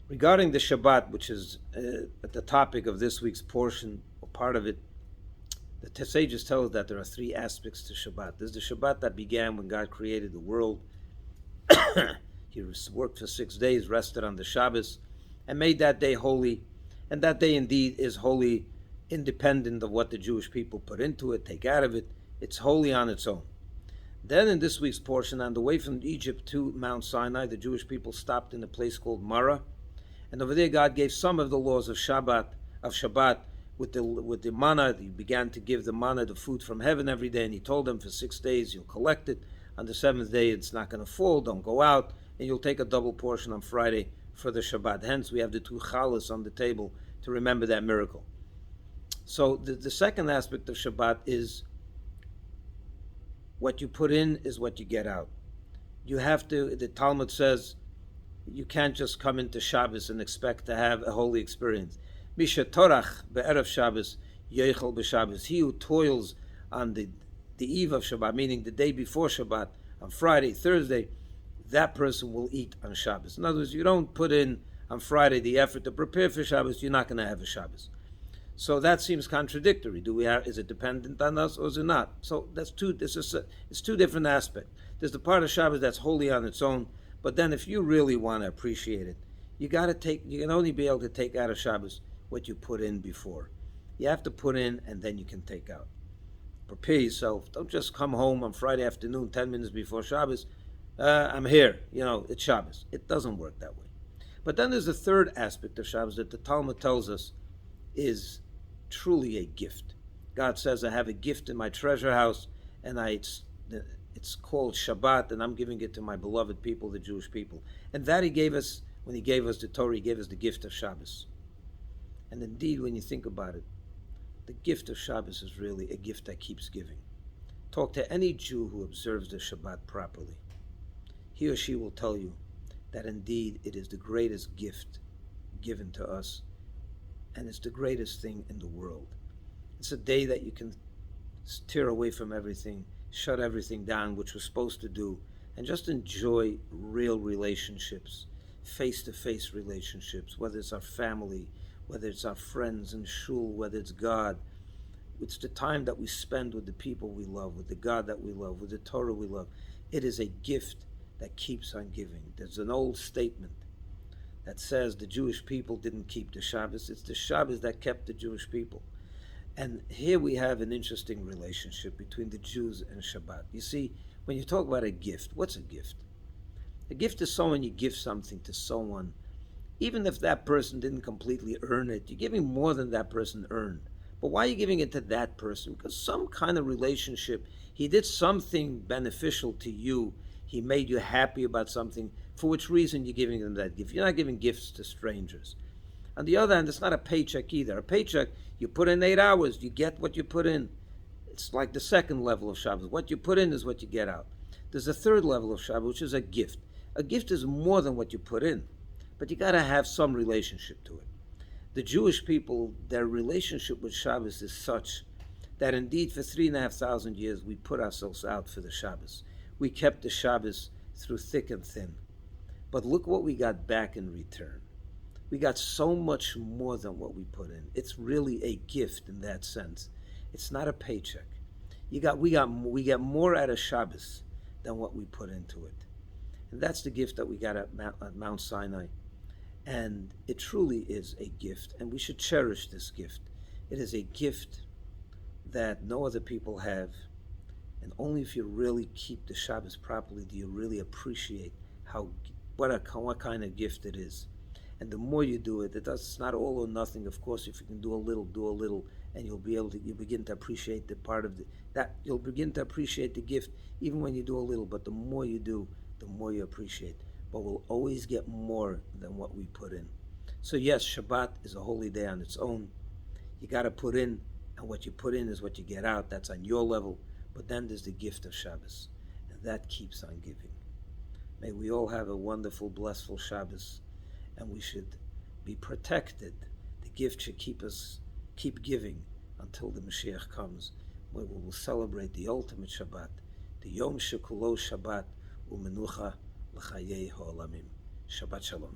Regarding the Shabbat, which is at the topic of this week's portion, or part of it, the sages tell us that there are three aspects to Shabbat. There's the Shabbat that began when God created the world. He worked for 6 days, rested on the Shabbos, and made that day holy. And that day indeed is holy, independent of what the Jewish people put into it, take out of it. It's holy on its own. Then in this week's portion, on the way from Egypt to Mount Sinai, the Jewish people stopped in a place called Marah. And over there God gave some of the laws of Shabbat, with the manna. He began to give the manna, the food from heaven every day, and he told them for 6 days you'll collect it. On the seventh day it's not going to fall, don't go out, and you'll take a double portion on Friday for the Shabbat. Hence we have the two challahs on the table to remember that miracle. So the second aspect of Shabbat is what you put in is what you get out. You have to, the Talmud says, you can't just come into Shabbos and expect to have a holy experience. Misha torach be'erev Shabbos, yoichel b'Shabbos. He who toils on the eve of Shabbat, meaning the day before Shabbat, on Friday, Thursday, that person will eat on Shabbos. In other words, you don't put in on Friday the effort to prepare for Shabbos, you're not going to have a Shabbos. So that seems contradictory. Is it dependent on us or is it not? So it's two different aspects. There's the part of Shabbos that's holy on its own, but then if you really want to appreciate it, you can only be able to take out of Shabbos what you put in before. You have to put in and then you can take out. Prepare yourself. Don't just come home on Friday afternoon, 10 minutes before Shabbos. I'm here. It's Shabbos. It doesn't work that way. But then there's a third aspect of Shabbos that the Talmud tells us is truly a gift. God says, I have a gift in my treasure house, and it's called Shabbat, and I'm giving it to my beloved people, the Jewish people. And that he gave us, when he gave us the Torah, he gave us the gift of Shabbos. And indeed, when you think about it, the gift of Shabbos is really a gift that keeps giving. Talk to any Jew who observes the Shabbat properly. He or she will tell you that indeed it is the greatest gift given to us, and it's the greatest thing in the world. It's a day that you can tear away from everything, shut everything down, which we're supposed to do, and just enjoy real relationships, face-to-face relationships, whether it's our family, whether it's our friends in shul, whether it's God. It's the time that we spend with the people we love, with the God that we love, with the Torah we love. It is a gift that keeps on giving. There's an old statement that says the Jewish people didn't keep the Shabbos. It's the Shabbos that kept the Jewish people. And here we have an interesting relationship between the Jews and Shabbat. You see, when you talk about a gift, what's a gift? A gift is someone, you give something to someone, even if that person didn't completely earn it, you're giving more than that person earned. But why are you giving it to that person? Because some kind of relationship, he did something beneficial to you, he made you happy about something, for which reason you're giving them that gift. You're not giving gifts to strangers. On the other hand, it's not a paycheck either. A paycheck, you put in 8 hours, you get what you put in. It's like the second level of Shabbos. What you put in is what you get out. There's a third level of Shabbos, which is a gift. A gift is more than what you put in, but you got to have some relationship to it. The Jewish people, their relationship with Shabbos is such that indeed for 3,500 years we put ourselves out for the Shabbos. We kept the Shabbos through thick and thin. But look what we got back in return. We got so much more than what we put in. It's really a gift in that sense. It's not a paycheck. We get more out of Shabbos than what we put into it. And that's the gift that we got at Mount Sinai. And it truly is a gift, and we should cherish this gift. It is a gift that no other people have, and only if you really keep the Shabbos properly do you really appreciate what kind of gift it is. And the more you do it, it's not all or nothing. Of course, if you can do a little, and you'll begin to appreciate the part of you'll begin to appreciate the gift even when you do a little. But the more you do, the more you appreciate. But we'll always get more than what we put in. So yes, Shabbat is a holy day on its own. You got to put in, and what you put in is what you get out. That's on your level. But then there's the gift of Shabbos, and that keeps on giving. May we all have a wonderful, blissful Shabbos, and we should be protected. The gift should keep giving until the Mashiach comes, where we will celebrate the ultimate Shabbat, the Yom Shekulo Shabbat U'Menucha L'Chayei Ha'olamim. Shabbat Shalom.